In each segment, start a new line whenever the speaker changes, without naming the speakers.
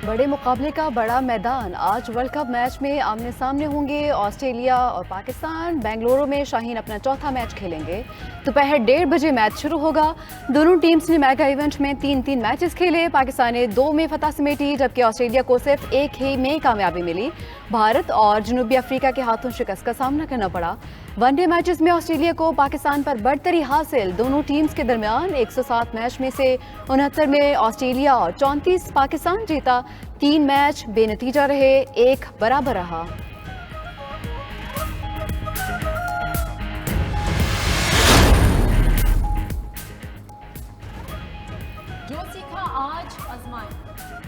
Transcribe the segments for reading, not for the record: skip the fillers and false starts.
बड़े मुकाबले का बड़ा मैदान। आज वर्ल्ड कप मैच में आमने सामने होंगे ऑस्ट्रेलिया और पाकिस्तान। बेंगलुरु में शाहीन अपना चौथा मैच खेलेंगे। दोपहर 1:30 बजे मैच शुरू होगा। दोनों टीम्स ने मेगा इवेंट में 3-3 मैचेस खेले। पाकिस्तान ने 2 में फतह समेटी, जबकि ऑस्ट्रेलिया को सिर्फ 1 ही में कामयाबी मिली। भारत और जनूबी अफ्रीका के हाथों शिकस्त का सामना करना पड़ा। वनडे मैचेस में ऑस्ट्रेलिया को पाकिस्तान पर बढ़तरी हासिल। दोनों टीम्स के दरमियान 107 मैच में से 69 में ऑस्ट्रेलिया और 34 पाकिस्तान जीता। 3 मैच बेनतीजा रहे, 1 बराबर रहा।
जो सीखा आज आजमाएं।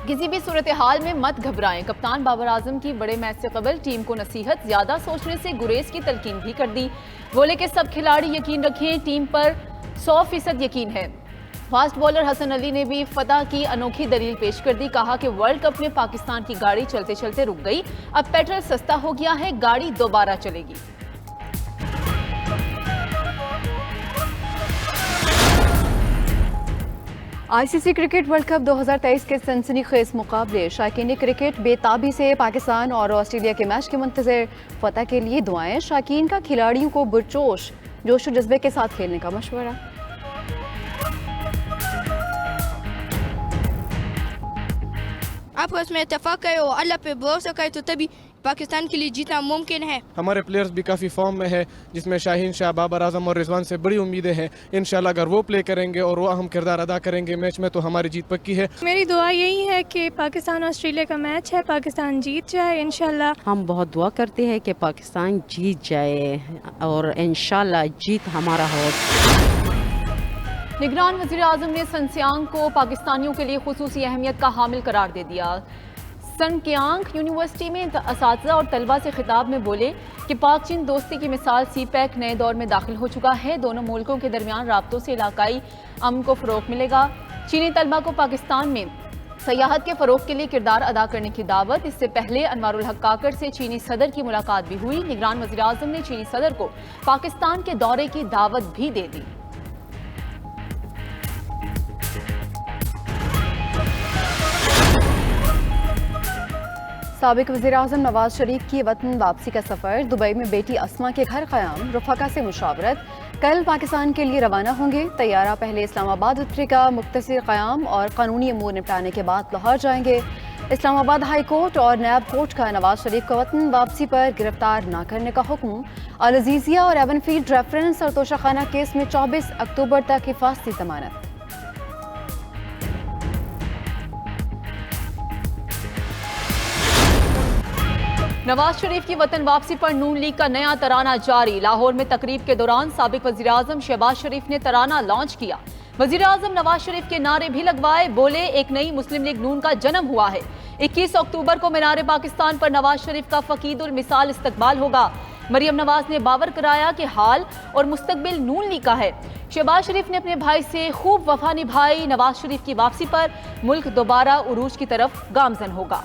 किसी भी सूरत हाल में मत घबराएं। कप्तान बाबर आजम की बड़े मैच से कबल टीम को नसीहत, ज्यादा सोचने से गुरेज की तलकीन भी कर दी। बोले कि सब खिलाड़ी यकीन रखें, टीम पर 100% यकीन है। फास्ट बॉलर हसन अली ने भी फतह की अनोखी दलील पेश कर दी। कहा कि वर्ल्ड कप में पाकिस्तान की गाड़ी चलते चलते रुक गई, अब पेट्रोल सस्ता हो गया है, गाड़ी दोबारा चलेगी।
आईसीसी क्रिकेट वर्ल्ड कप 2023 के सनसनीखेज मुकाबले। शायकीन क्रिकेट बेताबी से पाकिस्तान और ऑस्ट्रेलिया के मैच के मुंतज़िर। फतह के लिए दुआएं। शायकीन का खिलाड़ियों को पुरजोश जोश व जज्बे के साथ खेलने का मशवरा।
आपको इसमें इत्तेफाक करे और अल्लाह पे भरोसा करे तो तभी पाकिस्तान के लिए जीतना मुमकिन है।
हमारे प्लेयर्स भी काफ़ी फॉर्म में है, जिसमें शाहीन शाह, बाबर आजम और रिजवान से बड़ी उम्मीदें हैं। इंशाल्लाह अगर वो प्ले करेंगे और वो अहम किरदार अदा करेंगे मैच में तो हमारी जीत पक्की है।
मेरी दुआ यही है कि पाकिस्तान ऑस्ट्रेलिया का मैच है, पाकिस्तान जीत जाए इंशाल्लाह।
हम बहुत दुआ करते हैं कि पाकिस्तान जीत जाए और इंशाल्लाह जीत हमारा हो।
निगरान वज़ीर आज़म ने सनसियांग को पाकिस्तानियों के लिए खुसूसी अहमियत का हामिल करार दे दिया। सनकियांग यूनिवर्सिटी में असातिज़ा और तलबा से खिताब में बोले कि पाक चीन दोस्ती की मिसाल CPEC नए दौर में दाखिल हो चुका है। दोनों मुल्कों के दरमियान राब्तों से इलाकाई अमन को फ़रोग़ मिलेगा। चीनी तलबा को पाकिस्तान में सयाहत के फ़रोग़ के लिए किरदार अदा करने की दावत। इससे पहले अनवारुल हक काकड़ से चीनी सदर की मुलाकात भी हुई। निगरान वज़ीर आज़म ने चीनी सदर को पाकिस्तान के दौरे की दावत भी दे दी।
साबिक वज़ीर-ए-आज़म नवाज शरीफ की वतन वापसी का सफ़र। दुबई में बेटी अस्मा के घर क़याम, रफ़का से मुशावरत। कल पाकिस्तान के लिए रवाना होंगे। तैयारा पहले इस्लामाबाद उतरेगा। मुख्तसर क़याम और कानूनी अमूर निपटाने के बाद लाहौर जाएंगे। इस्लामाबाद हाई कोर्ट और नैब कोर्ट का नवाज शरीफ को वतन वापसी पर गिरफ्तार न करने का हुक्म। अल अज़ीज़िया और एवनफील्ड रेफरेंस और तोशाखाना केस में 24 अक्टूबर तक हिफाजती जमानत।
नवाज शरीफ की वतन वापसी पर नून लीग का नया तराना जारी। लाहौर में तकरीब के दौरान साबिक वज़ीर आज़म शहबाज शरीफ ने तराना लॉन्च किया। वज़ीर आज़म नवाज शरीफ के नारे भी लगवाए। बोले एक नई मुस्लिम लीग नून का जन्म हुआ है। 21 अक्टूबर को मीनार पाकिस्तान पर नवाज शरीफ का फ़कीदुल मिसाल इस्तकबाल होगा। मरियम नवाज ने बावर कराया कि हाल और मुस्तकबिल नून लीग का है। शहबाज शरीफ ने अपने भाई से खूब वफा निभाई। नवाज शरीफ की वापसी पर मुल्क दोबारा उरूज की तरफ गामजन होगा।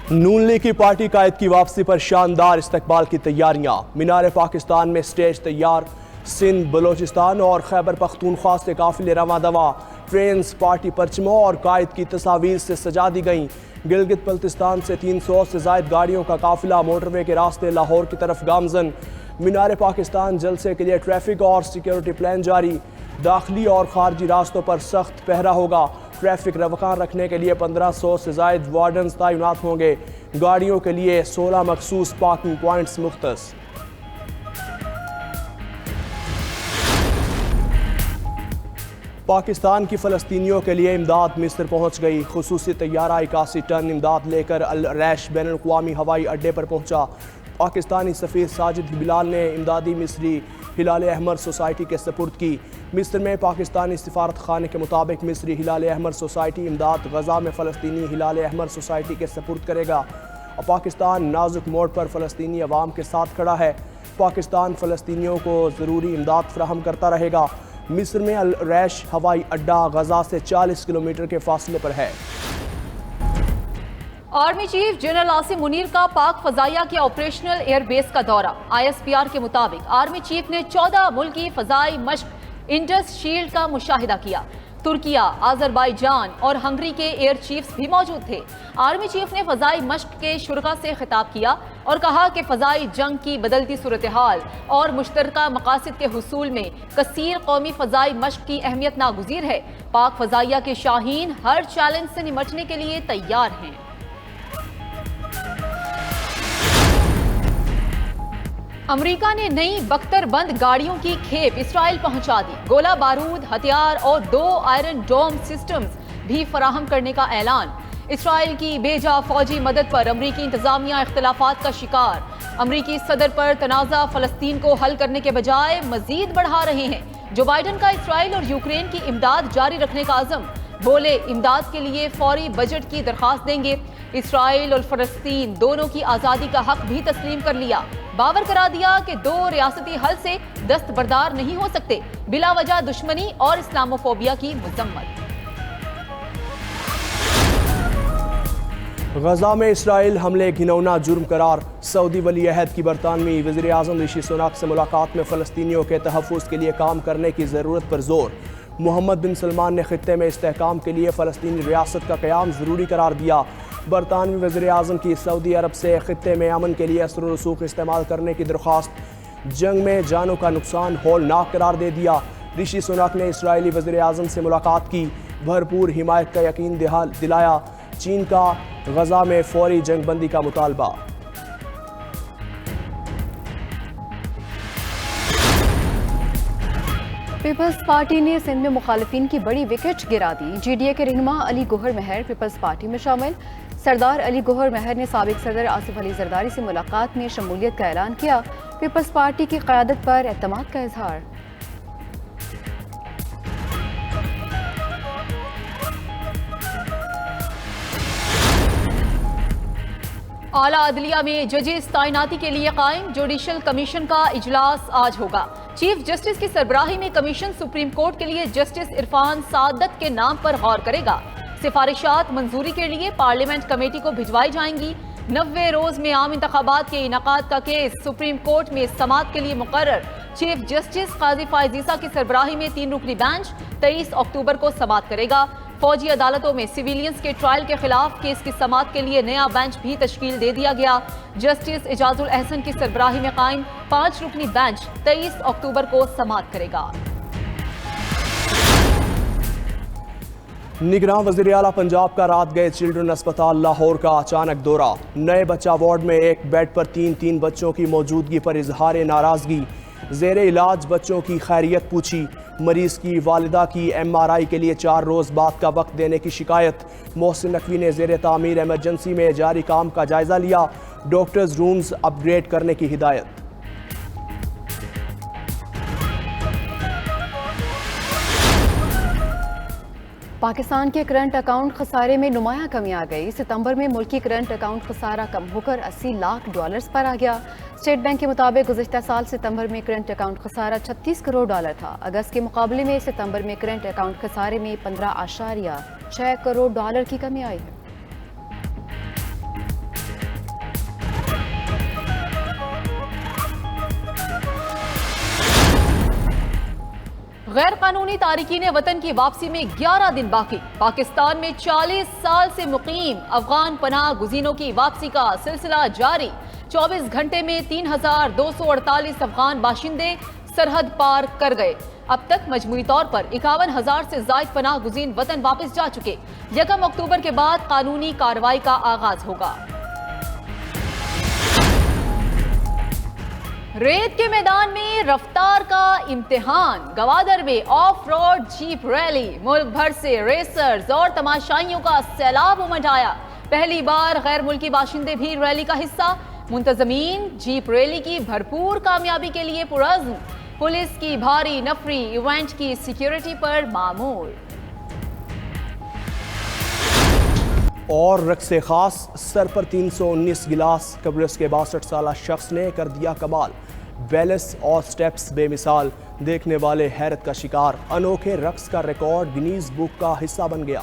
नून लीग की पार्टी कायद की वापसी पर शानदार इस्तकबाल की तैयारियां। मीनार पाकिस्तान में स्टेज तैयार। सिंध, बलोचिस्तान और खैबर पख्तूनख्वा से काफिले रवा दवा। ट्रेन्स पार्टी परचमों और कायद की तस्वीर से सजा दी गईं। गिलगित बल्तिस्तान से 300 से जायद गाड़ियों का काफिला मोटरवे के रास्ते लाहौर की तरफ गामजन। मीनार पाकिस्तान जलसे के लिए ट्रैफिक और सिक्योरिटी प्लान जारी। दाखिली और खारजी रास्तों पर सख्त पहरा होगा। ट्रैफिक रवकान रखने के लिए 1500 से जायद वार्डन्स तैनात होंगे। गाड़ियों के लिए 16 मखसूस पार्किंग पॉइंट्स मुख्तस। पाकिस्तान की फ़लस्तीनियों के लिए इमदाद मिस्र पहुँच गई। खुसूसी तैयारा 81 टन इमदाद लेकर अल रैश बैनुल अक़वामी हवाई अड्डे पर पहुँचा। पाकिस्तानी सफ़ीर साजिद बिलाल ने इमदादी मिस्री हिलाल अहमर सोसाइटी के सपुर्द की। मिस्र में पाकिस्तानी सिफारत खाने के मुताबिक मिस्री हिलाल अहमर सोसाइटी इमदाद गजा में फ़लस्तीनी हिलाल अहमर सोसाइटी के सपुर्द करेगा। और पाकिस्तान नाजुक मोड़ पर फ़लस्तीनी अवाम के साथ खड़ा है। पाकिस्तान फ़लस्तीनियों को ज़रूरी इमदाद फराहम करता रहेगा। मिस्र में अल रैश हवाई अड्डा गजा से 40 किलोमीटर के फासले पर है।
Army chief general Asim Munir का पाक फजाइया के ऑपरेशनल एयरबेस का दौरा। ISPR के मुताबिक आर्मी चीफ ने 14 मुल्की फजाई मश्क इंडस शील्ड का मुशाहिदा किया। तुर्किया, अजरबैजान और हंगरी के एयर चीफ्स भी मौजूद थे। आर्मी चीफ ने फजाई मश्क के शुरा से खिताब किया और कहा कि फजाई जंग की बदलती सूरत हाल और मुश्तरका मकासद के हुसूल में कसीर कौमी फजाई मश्क की अहमियत नागुज़ीर है। पाक फजाइया के शाहीन हर चैलेंज से निमटने के लिए तैयार हैं। अमेरिका ने नई बख्तरबंद गाड़ियों की खेप इसराइल पहुंचा दी। गोला बारूद, हथियार और 2 आयरन डोम सिस्टम्स भी फराहम करने का ऐलान। इसराइल की बेजा फौजी मदद पर अमरीकी इंतजामिया इख्तिलाफात का शिकार। अमरीकी सदर पर तनाज़ा फलस्तीन को हल करने के बजाय मजीद बढ़ा रहे हैं। जो बाइडन का इसराइल और यूक्रेन की इमदाद जारी रखने का अज़म। बोले इमदाद के लिए फौरी बजट की दरखास्त देंगे। इसराइल और फलस्तीन दोनों की आज़ादी का हक भी तस्लीम कर लिया। बावर करा दिया कि 2 रियासती हल से दस्तबरदार नहीं हो सकते। बिला वजह दुश्मनी और इस्लामोफोबिया की मजम्मत।
गजा में इसराइल हमले घिनौना जुर्म करार। सऊदी वली अहद की बरतानवी वज़ीर आज़म ऋषि सुनाक से मुलाकात में फ़लस्तीनियों के तहफ़्फ़ुज़ के लिए काम करने की ज़रूरत पर जोर। मोहम्मद बिन सलमान ने खित्ते में इस्तेहकाम के लिए फ़लस्तीनी रियासत का क़याम ज़रूरी करार दिया। बरतानवी वज़ीर आज़म की सऊदी अरब से खित्ते में अमन के लिए असर रसूख इस्तेमाल करने की दरख्वास्त। जंग में जानों का नुकसान हौलनाक करार दे दिया। ऋषि सुनाक ने इसराइली वज़ीर आज़म से मुलाकात की, भरपूर हिमायत का यकीन दिलाया। चीन का गजा में फौरी जंगबंदी का मुतालबा।
पीपल्स पार्टी ने सिंध में मुखालिफिन की बड़ी विकेट गिरा दी। GDA के रहनुमा अली गोहर महर पीपल्स पार्टी में शामिल। सरदार अली गोहर महर ने साबिक सदर आसिफ अली जरदारी से मुलाकात में शमूलियत का ऐलान किया। पीपल्स पार्टी की क़यादत पर एतमाद का इजहार।
आला अदलिया में जजेस तैनाती के लिए कायम जुडिशल कमीशन का इजलास आज होगा। चीफ जस्टिस की सरबराही में कमीशन सुप्रीम कोर्ट के लिए जस्टिस इरफान सादत के नाम पर गौर करेगा। सिफारिशात मंजूरी के लिए पार्लियामेंट कमेटी को भिजवाई जाएंगी। 90 रोज में आम इंतखाबात के इनाकाद का केस सुप्रीम कोर्ट में समाअत के लिए मुकर्रर। चीफ जस्टिस काजी फायज ईसा की सरबराही में 3 रुकनी बेंच 23 अक्टूबर को समाअत करेगा। फौजी अदालतों में सिविलियंस के ट्रायल के खिलाफ केस की समाअत के लिए नया बेंच भी तश्कील दे दिया गया। जस्टिस एजाजुल अहसन की सरबराही में कायम 5 रुकनी बेंच 23 अक्टूबर को समाअत करेगा।
निगरान वज़ीर आला पंजाब का रात गए चिल्ड्रन अस्पताल लाहौर का अचानक दौरा। नए बच्चा वार्ड में एक बेड पर 3 बच्चों की मौजूदगी पर इजहार नाराजगी। ज़ेरे इलाज बच्चों की खैरियत पूछी। मरीज की वालिदा की MRI के लिए 4 रोज़ बाद का वक्त देने की शिकायत। मोहसिन नकवी ने ज़ेरे तामीर एमरजेंसी में जारी काम का जायजा लिया। डॉक्टर्स रूम्स अपग्रेड करने की हिदायत।
पाकिस्तान के करंट अकाउंट खसारे में नुमाया कमी आ गई। सितंबर में मुल्की करंट अकाउंट खसारा कम होकर $80 लाख पर आ गया। स्टेट बैंक के मुताबिक गुज़िश्ता साल सितंबर में करंट अकाउंट खसारा $36 करोड़ था। अगस्त के मुकाबले में सितंबर में करंट अकाउंट खसारे में $15.6 करोड़ की कमी आई है।
गैर कानूनी तारिकीन वतन की वापसी में 11 दिन बाकी। पाकिस्तान में 40 साल से मुकीम अफगान पनाह गुज़ीनों की वापसी का सिलसिला जारी। 24 घंटे में 3,248 अफगान बाशिंदे सरहद पार कर गए। अब तक मजमूई तौर पर 51,000 से ज्यादा पनाह गुज़ीन वतन वापस जा चुके। 1 अक्टूबर के बाद कानूनी कार्रवाई का आगाज होगा। रेत के मैदान में रफ्तार का इम्तिहान। गवादर में ऑफ रोड जीप रैली। मुल्क भर से रेसर्स और तमाशाइयों का सैलाब उमड़ आया। पहली बार गैर मुल्की बाशिंदे भी रैली का हिस्सा। मुंतजमीन जीप रैली की भरपूर कामयाबी के लिए पुरज़्म। पुलिस की भारी नफरी इवेंट की सिक्योरिटी पर मामूर।
और रक्स खास सर पर 319 गिलास कब्रिस के 62 साला शख्स ने कर दिया कमाल। बैलेंस और स्टेप्स बेमिसाल, देखने वाले हैरत का शिकार। अनोखे रक्स का रिकॉर्ड गिनीज बुक का हिस्सा बन गया।